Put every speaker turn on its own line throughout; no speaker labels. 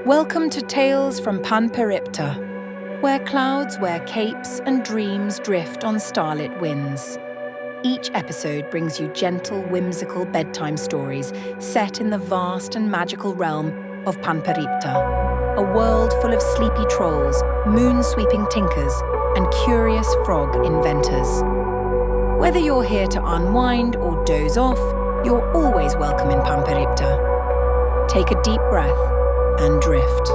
Welcome to Tales from Panperipta, where clouds wear capes and dreams drift on starlit winds. Each episode brings you gentle, whimsical bedtime stories set in the vast and magical realm of Panperipta, a world full of sleepy trolls, moon-sweeping tinkers, and curious frog inventors. Whether you're here to unwind or doze off, you're always welcome in Panperipta. Take a deep breath and drift.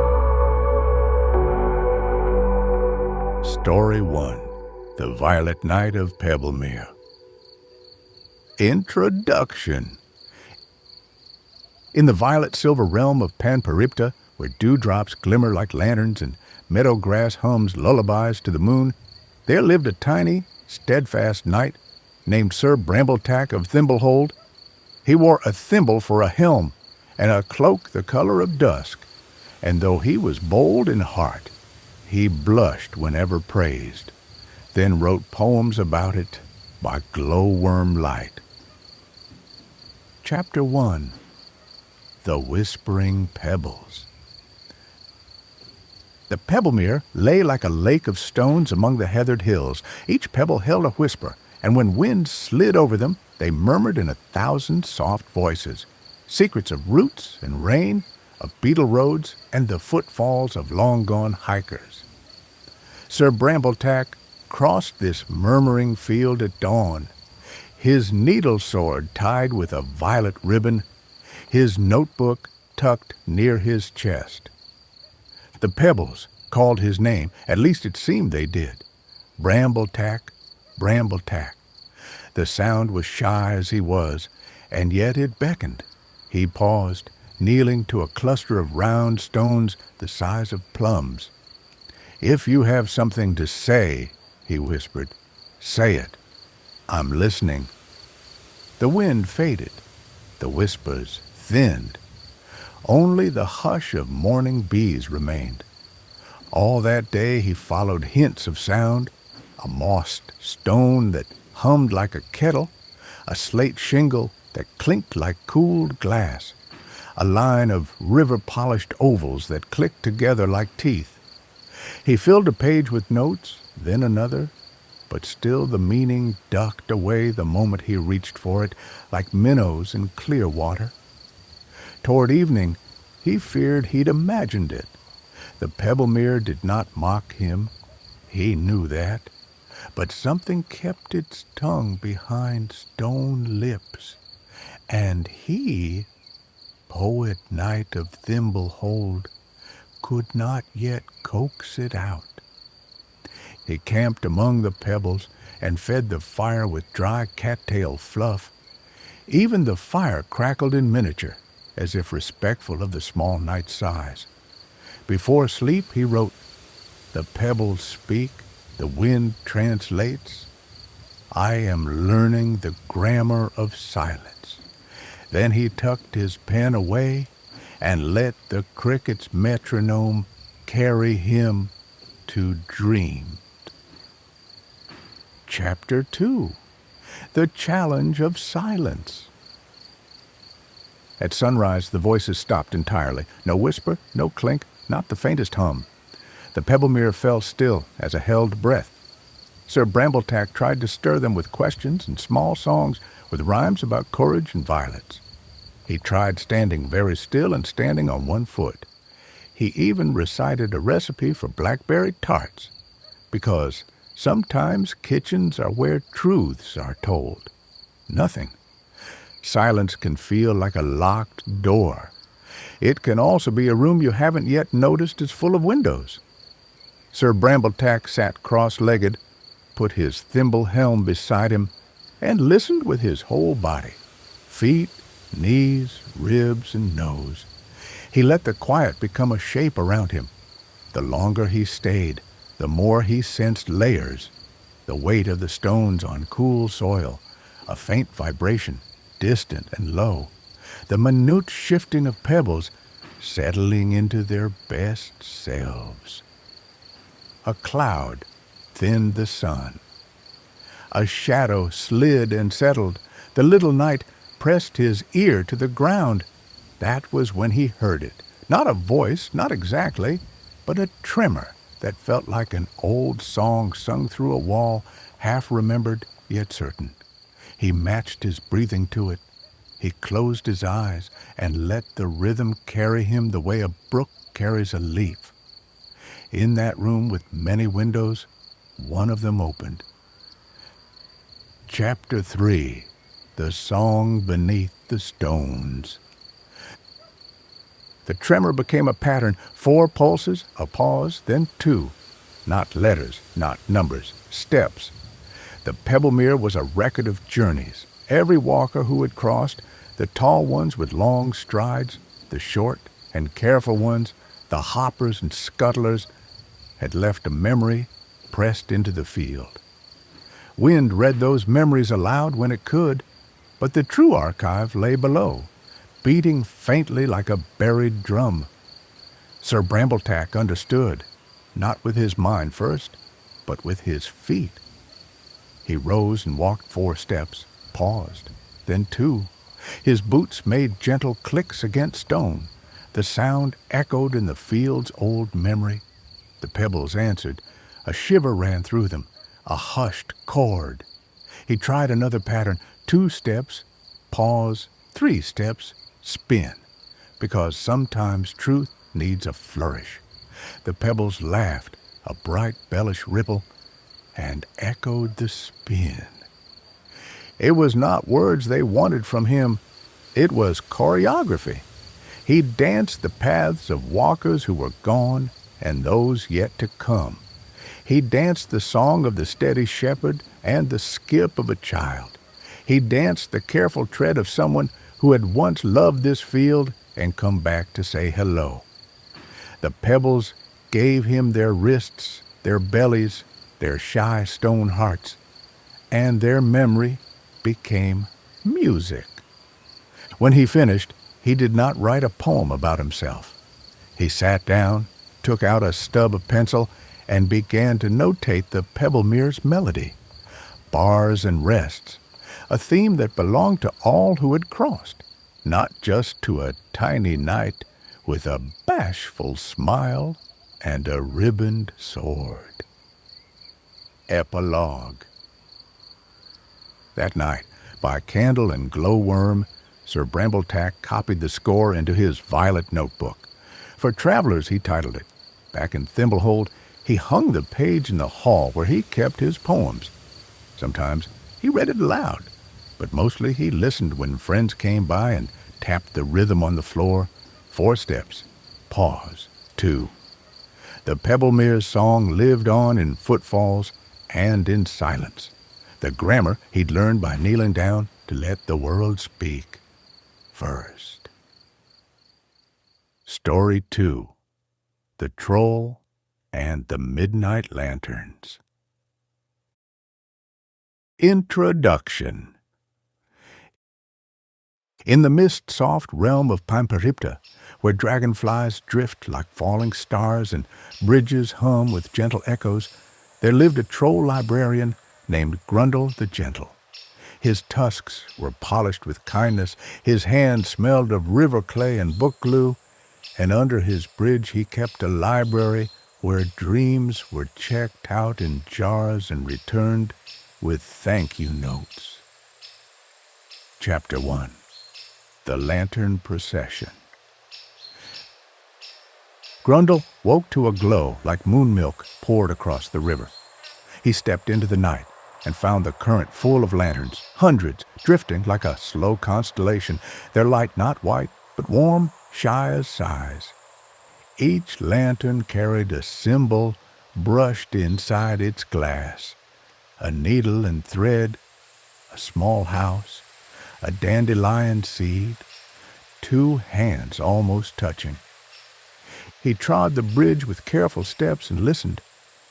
Story 1. The Violet Night of Pebblemere. Introduction. In the violet-silver realm of Panperipta, where dewdrops glimmer like lanterns and meadow grass hums lullabies to the moon, there lived a tiny, steadfast knight named Sir Brambletack of Thimblehold. He wore a thimble for a helm and a cloak the color of dusk, and though he was bold in heart, he blushed whenever praised, then wrote poems about it by glowworm light. Chapter 1. The Whispering Pebbles. The Pebblemere lay like a lake of stones among the heathered hills. Each pebble held a whisper, and when wind slid over them, they murmured in 1,000 soft voices, secrets of roots and rain, of beetle roads, and the footfalls of long-gone hikers. Sir Brambletack crossed this murmuring field at dawn, his needle sword tied with a violet ribbon, his notebook tucked near his chest. The pebbles called his name, at least it seemed they did. Brambletack, Brambletack. The sound was shy as he was, and yet it beckoned. He paused, kneeling to a cluster of round stones the size of plums. "If you have something to say," he whispered, "say it. I'm listening." The wind faded. The whispers thinned. Only the hush of morning bees remained. All that day he followed hints of sound, a mossed stone that hummed like a kettle, a slate shingle that clinked like cooled glass, a line of river-polished ovals that clicked together like teeth. He filled a page with notes, then another, but still the meaning ducked away the moment he reached for it, like minnows in clear water. Toward evening, he feared he'd imagined it. The Pebblemere did not mock him. He knew that. But something kept its tongue behind stone lips, and he, Poet Knight of Thimblehold, could not yet coax it out. He camped among the pebbles and fed the fire with dry cattail fluff. Even the fire crackled in miniature, as if respectful of the small knight's size. Before sleep he wrote, "The pebbles speak, the wind translates. I am learning the grammar of silence." Then he tucked his pen away and let the cricket's metronome carry him to dreams. Chapter 2. The Challenge of Silence. At sunrise, the voices stopped entirely. No whisper, no clink, not the faintest hum. The Pebblemere fell still as a held breath. Sir Brambletack tried to stir them with questions and small songs with rhymes about courage and violets. He tried standing very still and standing on one foot. He even recited a recipe for blackberry tarts, because sometimes kitchens are where truths are told. Nothing. Silence can feel like a locked door. It can also be a room you haven't yet noticed is full of windows. Sir Brambletack sat cross-legged, put his thimble helm beside him, and listened with his whole body, feet, knees, ribs, and nose. He let the quiet become a shape around him. The longer he stayed, the more he sensed layers, the weight of the stones on cool soil, a faint vibration, distant and low, the minute shifting of pebbles settling into their best selves. A cloud thinned the sun. A shadow slid and settled. The little knight pressed his ear to the ground. That was when he heard it, Not a voice, not exactly, but a tremor that felt like an old song sung through a wall, half remembered yet certain. He matched his breathing to it. He closed his eyes and let the rhythm carry him the way a brook carries a leaf. In that room with many windows, one of them opened. Chapter 3. The Song Beneath the Stones. The tremor became a pattern, 4 pulses, a pause, then 2. Not letters, not numbers, steps. The Pebblemere was a record of journeys. Every walker who had crossed, the tall ones with long strides, the short and careful ones, the hoppers and scuttlers, had left a memory pressed into the field. Wind read those memories aloud when it could, but the true archive lay below, beating faintly like a buried drum. Sir Brambletack understood, not with his mind first, but with his feet. He rose and walked 4 steps, paused, then 2. His boots made gentle clicks against stone. The sound echoed in the field's old memory. The pebbles answered. A shiver ran through them, a hushed chord. He tried another pattern, 2 steps, pause, 3 steps, spin, because sometimes truth needs a flourish. The pebbles laughed, a bright bellish ripple, and echoed the spin. It was not words they wanted from him. It was choreography. He danced the paths of walkers who were gone and those yet to come. He danced the song of the steady shepherd and the skip of a child. He danced the careful tread of someone who had once loved this field and come back to say hello. The pebbles gave him their wrists, their bellies, their shy stone hearts, and their memory became music. When he finished, he did not write a poem about himself. He sat down, took out a stub of pencil, and began to notate the Pebblemere's melody. Bars and rests, a theme that belonged to all who had crossed, not just to a tiny knight with a bashful smile and a ribboned sword. Epilogue. That night, by candle and glowworm, Sir Brambletack copied the score into his violet notebook. For travelers, he titled it. Back in Thimblehold, he hung the page in the hall where he kept his poems. Sometimes he read it aloud, but mostly he listened when friends came by and tapped the rhythm on the floor. 4 steps, pause, 2. The Pebblemere's song lived on in footfalls and in silence. The grammar he'd learned by kneeling down to let the world speak first. Story 2. The Troll and the Midnight Lanterns. Introduction. In the mist-soft realm of Panperipta, where dragonflies drift like falling stars and bridges hum with gentle echoes, there lived a troll librarian named Grundle the Gentle. His tusks were polished with kindness, his hands smelled of river clay and book glue, and under his bridge he kept a library where dreams were checked out in jars and returned with thank-you notes. Chapter 1. The Lantern Procession. Grundle woke to a glow like moon milk poured across the river. He stepped into the night and found the current full of lanterns, hundreds, drifting like a slow constellation, their light not white, but warm, shy as sighs. Each lantern carried a symbol brushed inside its glass, a needle and thread, a small house, a dandelion seed, 2 hands almost touching. He trod the bridge with careful steps and listened.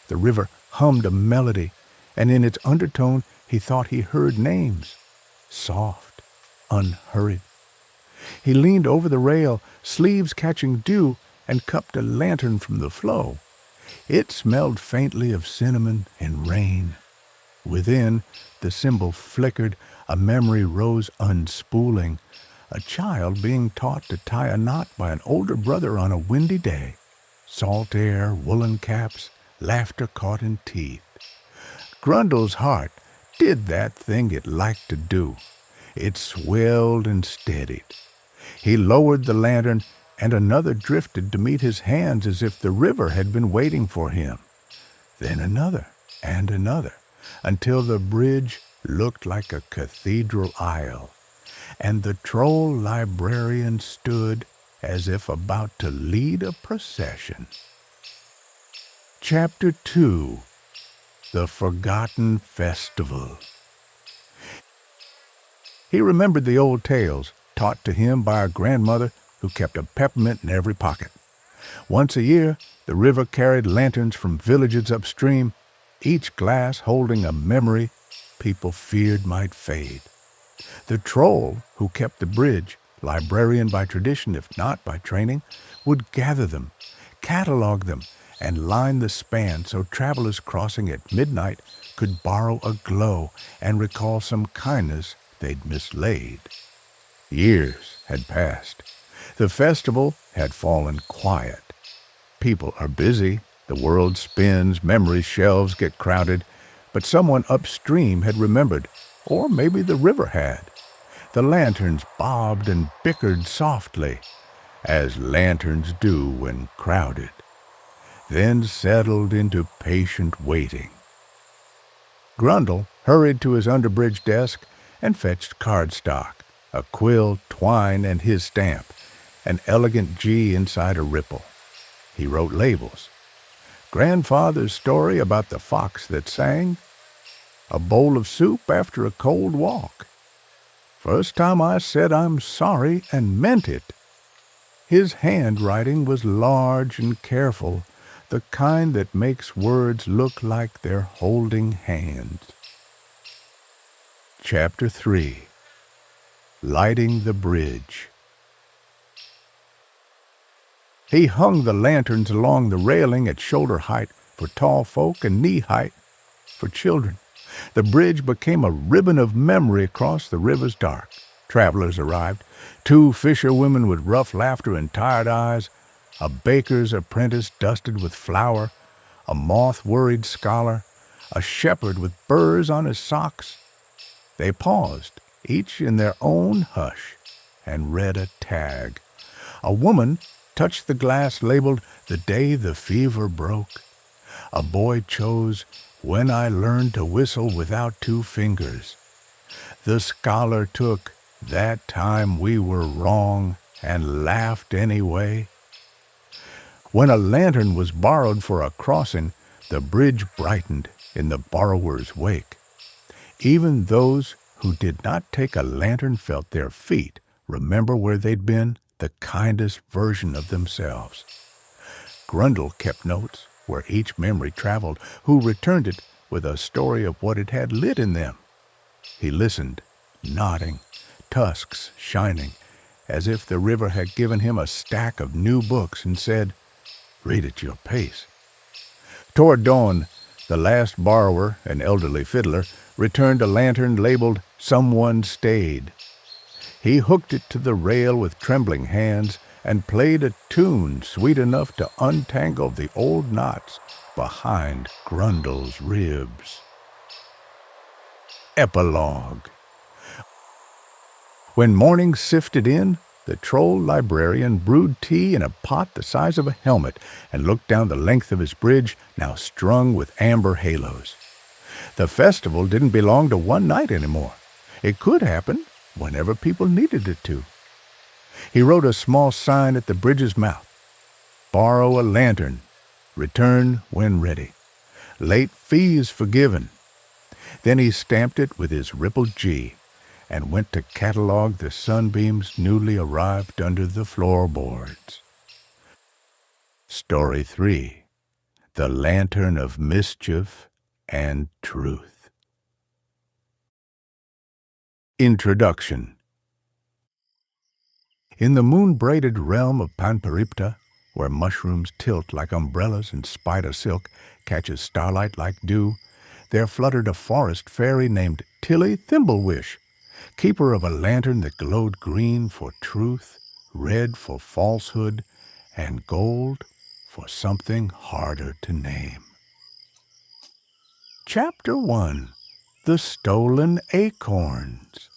The river hummed a melody, and in its undertone he thought he heard names, soft, unhurried. He leaned over the rail, sleeves catching dew, and cupped a lantern from the flow. It smelled faintly of cinnamon and rain. Within, the symbol flickered, a memory rose unspooling, A child being taught to tie a knot by an older brother on a windy day. Salt air, woolen caps, laughter caught in teeth. Grundle's heart did that thing it liked to do. It swelled and steadied. He lowered the lantern, and another drifted to meet his hands as if the river had been waiting for him. Then another and another, until the bridge looked like a cathedral aisle, and the troll librarian stood as if about to lead a procession. Chapter 2. The Forgotten Festival. He remembered the old tales taught to him by a grandmother who kept a peppermint in every pocket. Once a year, the river carried lanterns from villages upstream, each glass holding a memory people feared might fade. The troll, who kept the bridge, librarian by tradition if not by training, would gather them, catalog them, and line the span so travelers crossing at midnight could borrow a glow and recall some kindness they'd mislaid. Years had passed. The festival had fallen quiet. People are busy, the world spins, memory shelves get crowded, but someone upstream had remembered, or maybe the river had. The lanterns bobbed and bickered softly, as lanterns do when crowded, then settled into patient waiting. Grundle hurried to his underbridge desk and fetched cardstock, a quill, twine, and his stamp, an elegant G inside a ripple. He wrote labels. Grandfather's story about the fox that sang, a bowl of soup after a cold walk. First time I said I'm sorry and meant it. His handwriting was large and careful, the kind that makes words look like they're holding hands. Chapter 3. Lighting the Bridge. He hung the lanterns along the railing at shoulder height for tall folk and knee height for children. The bridge became a ribbon of memory across the river's dark. Travelers arrived, 2 fisherwomen with rough laughter and tired eyes, a baker's apprentice dusted with flour, a moth-worried scholar, a shepherd with burrs on his socks. They paused, each in their own hush, and read a tag. A woman touched the glass labeled "The Day the Fever Broke." A boy chose "When I Learned to Whistle Without 2 Fingers." The scholar took "That Time We Were Wrong" and laughed anyway. When a lantern was borrowed for a crossing, the bridge brightened in the borrower's wake. Even those who did not take a lantern felt their feet remember where they'd been, the kindest version of themselves. Grundle kept notes where each memory traveled, who returned it with a story of what it had lit in them. He listened, nodding, tusks shining, as if the river had given him a stack of new books and said, "Read at your pace." Toward dawn, the last borrower, an elderly fiddler, returned a lantern labeled "Someone Stayed." He hooked it to the rail with trembling hands and played a tune sweet enough to untangle the old knots behind Grundle's ribs. Epilogue. When morning sifted in, the troll librarian brewed tea in a pot the size of a helmet and looked down the length of his bridge, now strung with amber halos. The festival didn't belong to one night anymore. It could happen whenever people needed it to. He wrote a small sign at the bridge's mouth. "Borrow a lantern. Return when ready. Late fees forgiven." Then he stamped it with his rippled G and went to catalog the sunbeams newly arrived under the floorboards. Story 3. The Lantern of Mischief and Truth. Introduction. In the moon-braided realm of Panperipta, where mushrooms tilt like umbrellas and spider silk catches starlight like dew, there fluttered a forest fairy named Tilly Thimblewish. keeper of a lantern that glowed green for truth, red for falsehood, and gold for something harder to name. Chapter 1. The Stolen Acorns.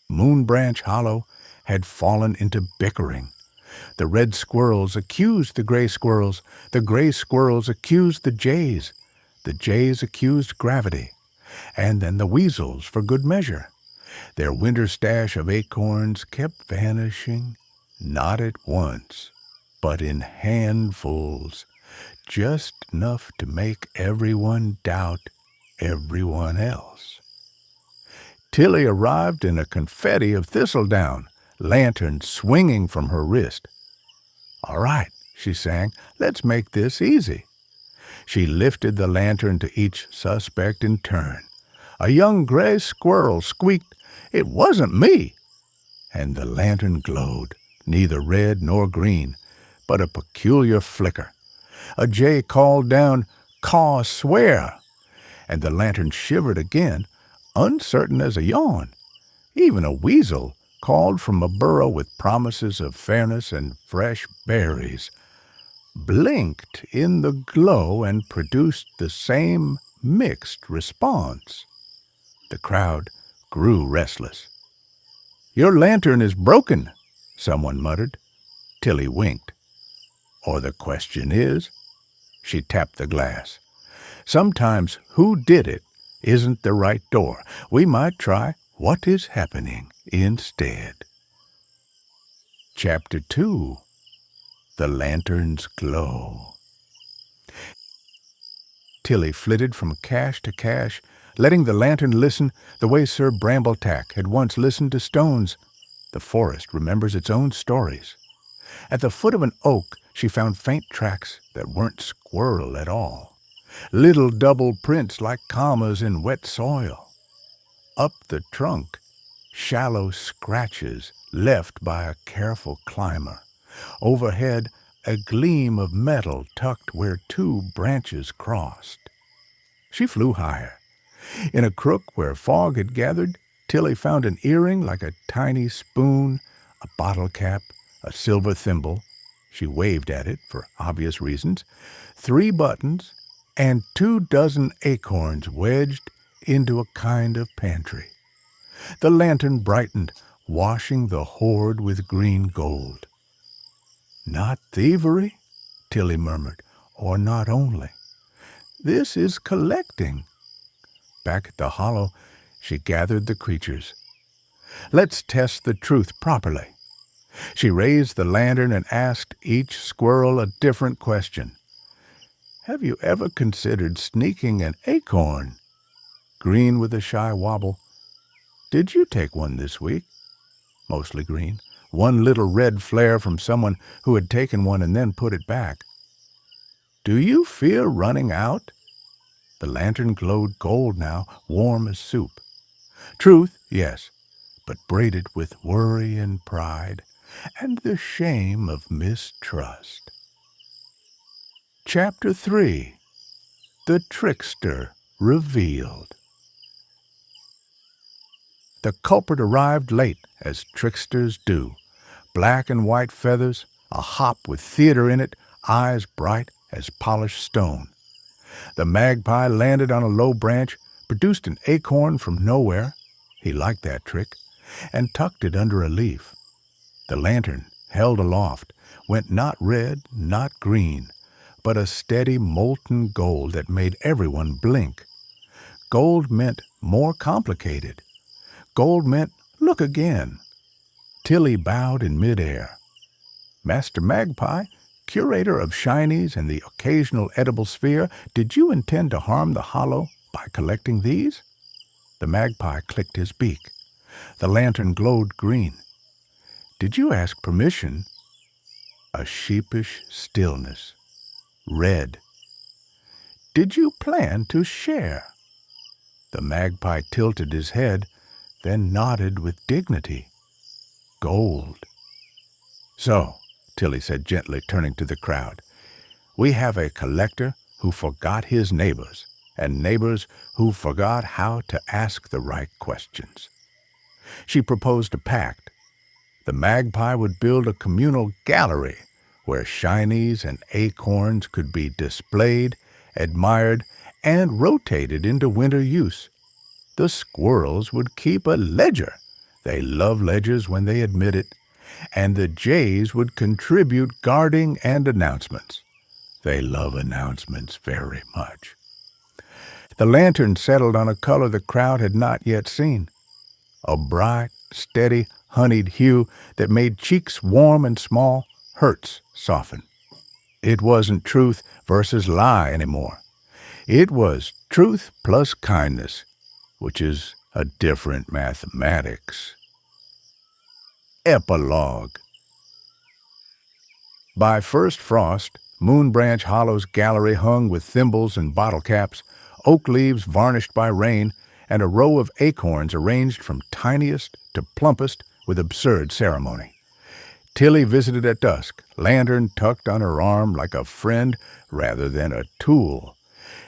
Moonbranch Hollow had fallen into bickering. The red squirrels accused the gray squirrels accused the jays accused gravity, and then the weasels for good measure. Their winter stash of acorns kept vanishing, not at once, but in handfuls, just enough to make everyone doubt everyone else. Tilly arrived in a confetti of thistledown, lantern swinging from her wrist. "All right," she sang, "let's make this easy." She lifted the lantern to each suspect in turn. A young gray squirrel squeaked, "It wasn't me!" And the lantern glowed, neither red nor green, but a peculiar flicker. A jay called down, "Caw, swear!" And the lantern shivered again, uncertain as a yawn. Even a weasel called from a burrow with promises of fairness and fresh berries, blinked in the glow and produced the same mixed response. The crowd grew restless. "Your lantern is broken," someone muttered. Tilly winked. "Or the question is," she tapped the glass, "sometimes who did it isn't the right door. We might try what is happening instead." Chapter 2. The Lantern's Glow. Tilly flitted from cache to cache, letting the lantern listen the way Sir Brambletack had once listened to stones. The forest remembers its own stories. At the foot of an oak, she found faint tracks that weren't squirrel at all. Little double prints like commas in wet soil. Up the trunk, shallow scratches left by a careful climber. Overhead, a gleam of metal tucked where two branches crossed. She flew higher. In a crook where fog had gathered, Tilly found an earring like a tiny spoon, a bottle cap, a silver thimble. She waved at it for obvious reasons. 3 buttons, and 24 acorns wedged into a kind of pantry. The lantern brightened, washing the hoard with green gold. "Not thievery," Tilly murmured, "or not only. This is collecting." Back at the hollow, she gathered the creatures. "Let's test the truth properly." She raised the lantern and asked each squirrel a different question. "Have you ever considered sneaking an acorn?" Green with a shy wobble. "Did you take one this week?" Mostly green. One little red flare from someone who had taken one and then put it back. "Do you fear running out?" The lantern glowed gold now, warm as soup. Truth, yes, but braided with worry and pride, and the shame of mistrust. Chapter 3. The Trickster Revealed. The culprit arrived late, as tricksters do. Black and white feathers, a hop with theater in it, eyes bright as polished stone. The magpie landed on a low branch, produced an acorn from nowhere — he liked that trick — and tucked it under a leaf. The lantern, held aloft, went not red, not green, but a steady molten gold that made everyone blink. Gold meant more complicated. Gold meant look again. Tilly bowed in midair. "Master Magpie, curator of shinies and the occasional edible sphere, did you intend to harm the hollow by collecting these?" The magpie clicked his beak. The lantern glowed green. "Did you ask permission?" A sheepish stillness. Red. "Did you plan to share?" The magpie tilted his head, then nodded with dignity. Gold. "So," Tilly said gently, turning to the crowd, "we have a collector who forgot his neighbors. and neighbors who forgot how to ask the right questions. She proposed a pact. The magpie would build a communal gallery where shinies and acorns could be displayed, admired, and rotated into winter use. The squirrels would keep a ledger. They love ledgers when they admit it. And the jays would contribute guarding and announcements. They love announcements very much. The lantern settled on a color the crowd had not yet seen. A bright, steady, honeyed hue that made cheeks warm and small, hurts soften. It wasn't truth versus lie anymore. It was truth plus kindness, which is a different mathematics. Epilogue. By first frost, Moonbranch Hollow's gallery hung with thimbles and bottle caps, oak leaves varnished by rain, and a row of acorns arranged from tiniest to plumpest with absurd ceremony. Tilly visited at dusk, lantern tucked on her arm like a friend rather than a tool.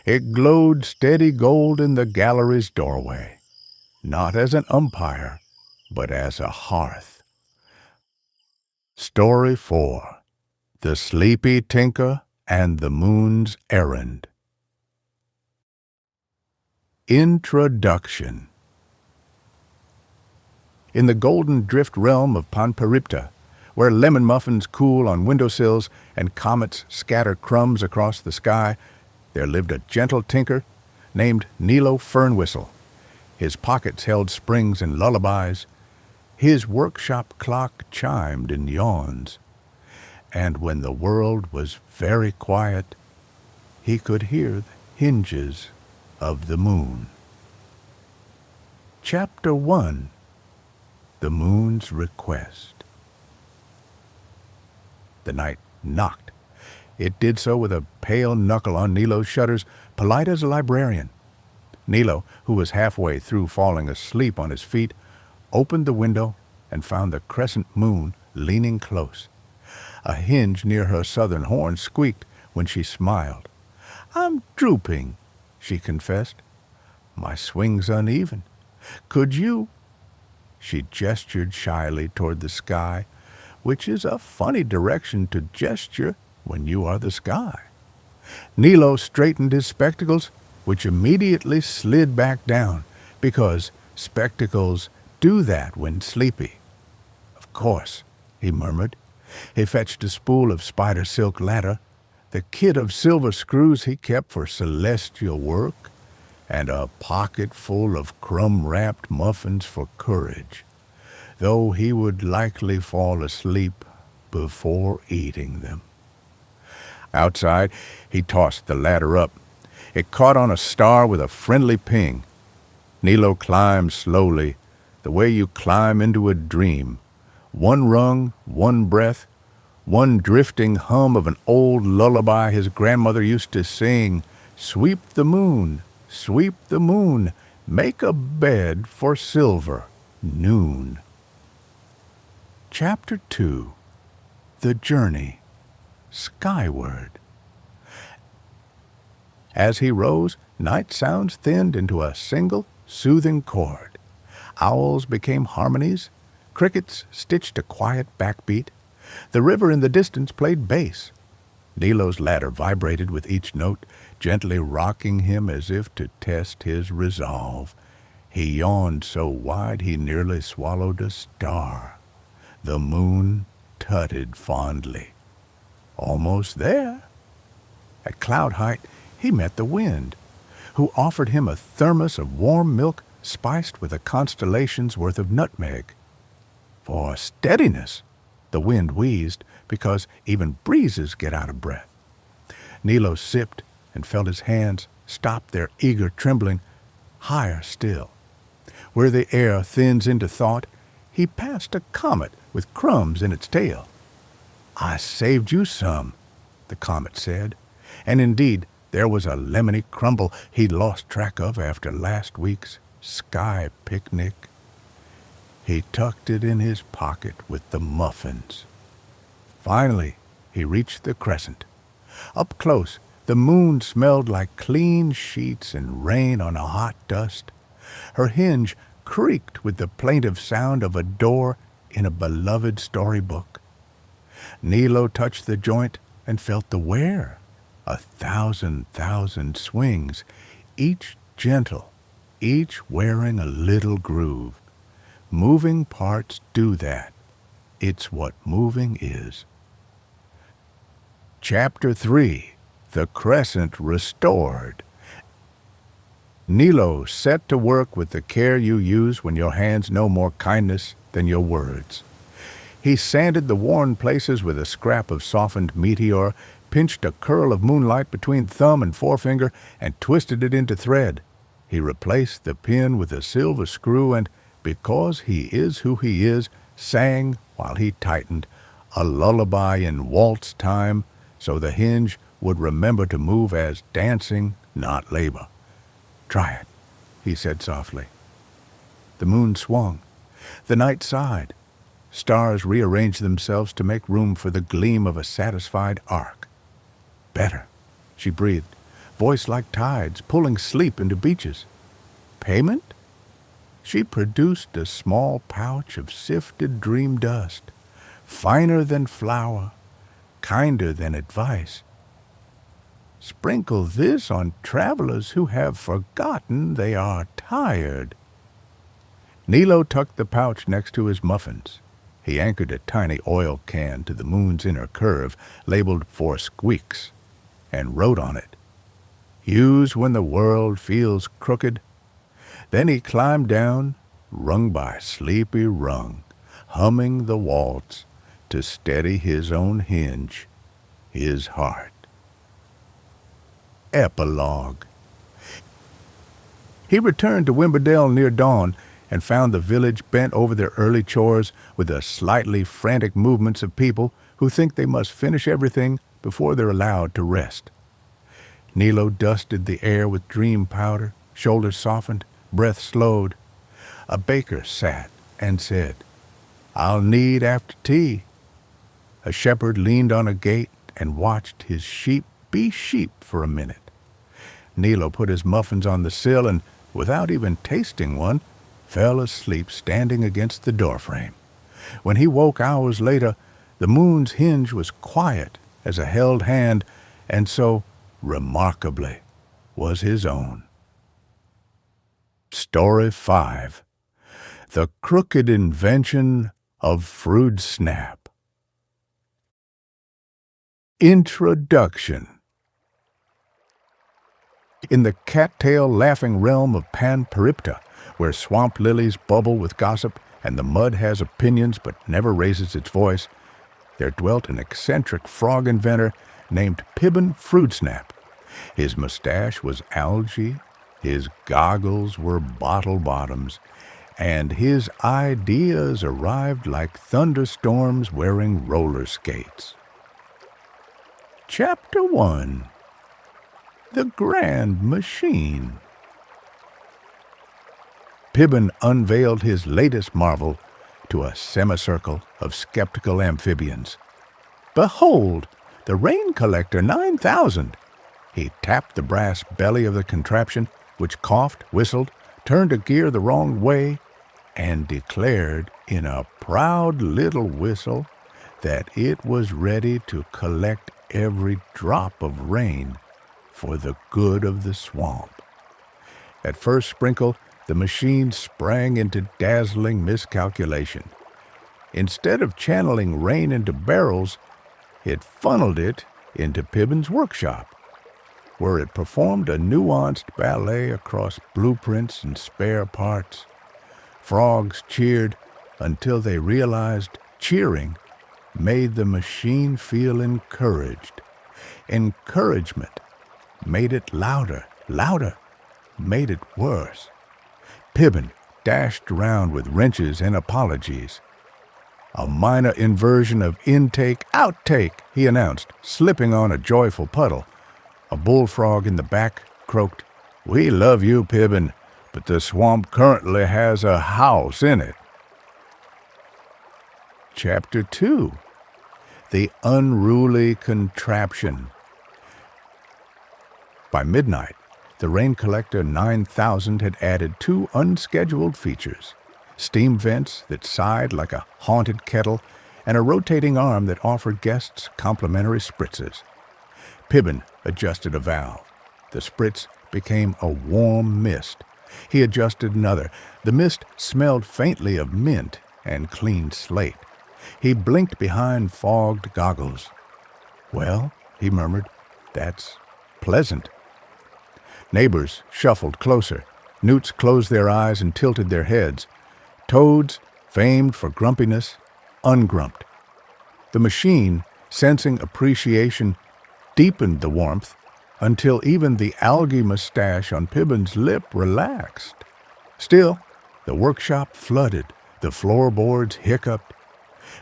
It glowed steady gold in the gallery's doorway, not as an umpire, but as a hearth. Story 4. The Sleepy Tinker and the Moon's Errand. Introduction. In the golden drift realm of Panperipta, where lemon muffins cool on windowsills and comets scatter crumbs across the sky, there lived a gentle tinker named Nilo Fernwhistle. His pockets held springs and lullabies. His workshop clock chimed in yawns. And when the world was very quiet, he could hear the hinges of the moon. Chapter 1. The Moon's Request. The night knocked. It did so with a pale knuckle on Nilo's shutters, polite as a librarian. Nilo, who was halfway through falling asleep on his feet, opened the window and found the crescent moon leaning close. A hinge near her southern horn squeaked when she smiled. "I'm drooping," she confessed. "My swing's uneven. Could you—" She gestured shyly toward the sky, which is a funny direction to gesture when you are the sky. Nilo straightened his spectacles, which immediately slid back down, because spectacles do that when sleepy. "Of course," he murmured. He fetched a spool of spider silk ladder, the kit of silver screws he kept for celestial work, and a pocket full of crumb-wrapped muffins for courage, though he would likely fall asleep before eating them. Outside, he tossed the ladder up. It caught on a star with a friendly ping. Nilo climbed slowly, the way you climb into a dream. One rung, one breath, one drifting hum of an old lullaby his grandmother used to sing. Sweep the moon, make a bed for silver noon. Chapter 2. The Journey Skyward. As he rose, night sounds thinned into a single, soothing chord. Owls became harmonies. Crickets stitched a quiet backbeat. The river in the distance played bass. Nilo's ladder vibrated with each note, gently rocking him as if to test his resolve. He yawned so wide he nearly swallowed a star. The moon tutted fondly. Almost there. At cloud height, he met the wind, who offered him a thermos of warm milk spiced with a constellation's worth of nutmeg. For steadiness, the wind wheezed, because even breezes get out of breath. Nilo sipped and felt his hands stop their eager trembling. Higher still, where the air thins into thought, he passed a comet with crumbs in its tail. "I saved you some," the comet said, and indeed there was a lemony crumble he'd lost track of after last week's sky picnic. He tucked it in his pocket with the muffins. Finally, he reached the crescent. Up close, The moon smelled like clean sheets and rain on a hot dust. Her hinge creaked with the plaintive sound of a door in a beloved storybook. Nilo touched the joint and felt the wear. 1,000 swings, each gentle, each wearing a little groove. Moving parts do that. It's what moving is. Chapter 3. The Crescent Restored. Nilo set to work with the care you use when your hands know more kindness than your words. He sanded the worn places with a scrap of softened meteor, pinched a curl of moonlight between thumb and forefinger, and twisted it into thread. He replaced the pin with a silver screw and, because he is who he is, sang, while he tightened, a lullaby in waltz time, so the hinge would remember to move as dancing, not labor. "Try it," he said softly. The moon swung. The night sighed. Stars rearranged themselves to make room for the gleam of a satisfied arc. "Better," she breathed, voice like tides pulling sleep into beaches. "Payment?" She produced a small pouch of sifted dream dust, finer than flour, kinder than advice. "Sprinkle this on travelers who have forgotten they are tired." Nilo tucked the pouch next to his muffins. He anchored a tiny oil can to the moon's inner curve, labeled "For Squeaks," and wrote on it, "Use when the world feels crooked." Then he climbed down, rung by sleepy rung, humming the waltz to steady his own hinge, his heart. Epilogue. He returned to Wimbledale near dawn and found the village bent over their early chores with the slightly frantic movements of people who think they must finish everything before they're allowed to rest. Nilo dusted the air with dream powder, shoulders softened, breath slowed. A baker sat and said, "I'll knead after tea." A shepherd leaned on a gate and watched his sheep be sheep for a minute. Nilo put his muffins on the sill and, without even tasting one, fell asleep standing against the doorframe. When he woke hours later, the moon's hinge was quiet as a held hand, and so, remarkably, was his own. Story 5. The Crooked Invention of Fruit Snap. Introduction. In the cattail laughing realm of Panperipta, where swamp lilies bubble with gossip and the mud has opinions but never raises its voice, there dwelt an eccentric frog inventor named Pibbin Fruitsnap. His mustache was algae, his goggles were bottle bottoms, and his ideas arrived like thunderstorms wearing roller skates. Chapter 1. The Grand Machine. Pibbin unveiled his latest marvel to a semicircle of skeptical amphibians. "Behold, the Rain Collector 9000. He tapped the brass belly of the contraption, which coughed, whistled, turned a gear the wrong way, and declared in a proud little whistle that it was ready to collect every drop of rain for the good of the swamp. At first sprinkle, the machine sprang into dazzling miscalculation. Instead of channeling rain into barrels, it funneled it into Pibbin's workshop, where it performed a nuanced ballet across blueprints and spare parts. Frogs cheered until they realized cheering made the machine feel encouraged. Encouragement made it louder, louder, made it worse. Pibbin dashed around with wrenches and apologies. "A minor inversion of intake-outtake," he announced, slipping on a joyful puddle. A bullfrog in the back croaked, "We love you, Pibbin, but the swamp currently has a house in it." Chapter 2. The Unruly Contraption. By midnight, the Rain Collector 9000 had added 2 unscheduled features: steam vents that sighed like a haunted kettle and a rotating arm that offered guests complimentary spritzes. Pibbin adjusted a valve. The spritz became a warm mist. He adjusted another. The mist smelled faintly of mint and clean slate. He blinked behind fogged goggles. "Well," he murmured, "that's pleasant." Neighbors shuffled closer. Newts closed their eyes and tilted their heads. Toads, famed for grumpiness, ungrumped. The machine, sensing appreciation, deepened the warmth until even the algae mustache on Pibbin's lip relaxed. Still, the workshop flooded. The floorboards hiccuped.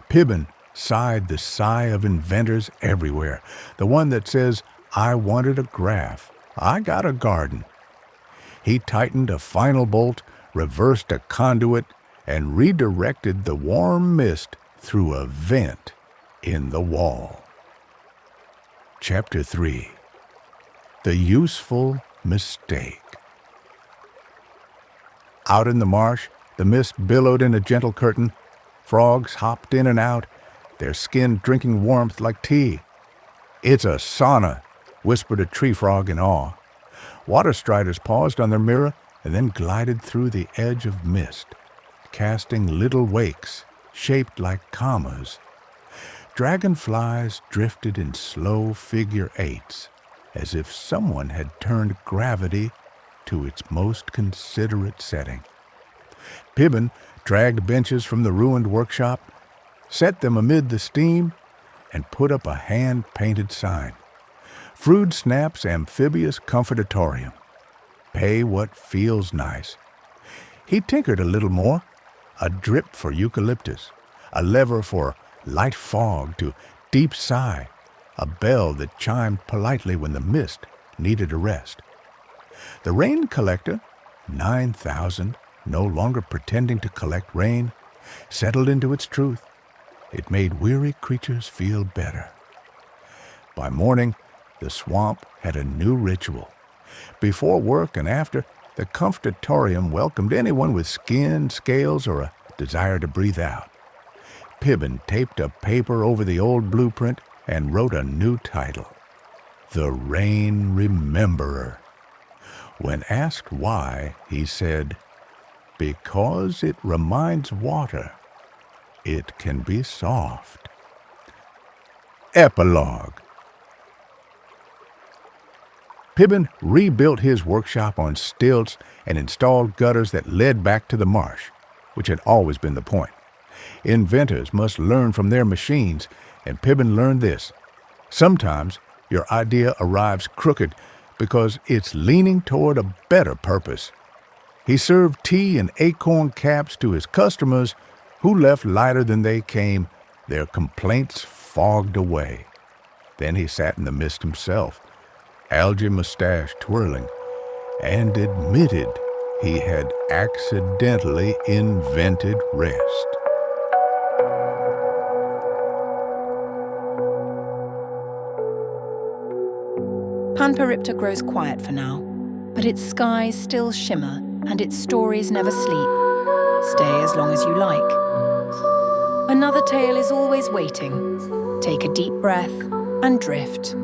Pibbin sighed the sigh of inventors everywhere, the one that says, "I wanted a graph. I got a garden." He tightened a final bolt, reversed a conduit, and redirected the warm mist through a vent in the wall. Chapter 3. The Useful Mistake. Out in the marsh, the mist billowed in a gentle curtain. Frogs hopped in and out, their skin drinking warmth like tea. "It's a sauna," whispered a tree frog in awe. Water striders paused on their mirror and then glided through the edge of mist, casting little wakes shaped like commas. Dragonflies drifted in slow figure eights, as if someone had turned gravity to its most considerate setting. Pibbin dragged benches from the ruined workshop, set them amid the steam, and put up a hand-painted sign: Frood Snap's Amphibious Comfortatorium. Pay what feels nice. He tinkered a little more: a drip for eucalyptus, a lever for light fog to deep sigh, a bell that chimed politely when the mist needed a rest. The Rain Collector 9000, no longer pretending to collect rain, settled into its truth. It made weary creatures feel better. By morning, the swamp had a new ritual. Before work and after, the Comfortatorium welcomed anyone with skin, scales, or a desire to breathe out. Pibbin taped a paper over the old blueprint and wrote a new title: The Rain Rememberer. When asked why, he said, "Because it reminds water it can be soft." Epilogue. Pibbin rebuilt his workshop on stilts and installed gutters that led back to the marsh, which had always been the point. Inventors must learn from their machines, and Pibbin learned this: sometimes your idea arrives crooked because it's leaning toward a better purpose. He served tea and acorn caps to his customers, who left lighter than they came, their complaints fogged away. Then he sat in the mist himself, algae mustache twirling, and admitted he had accidentally invented rest.
Panperipta grows quiet for now, but its skies still shimmer and its stories never sleep. Stay as long as you like. Another tale is always waiting. Take a deep breath and drift.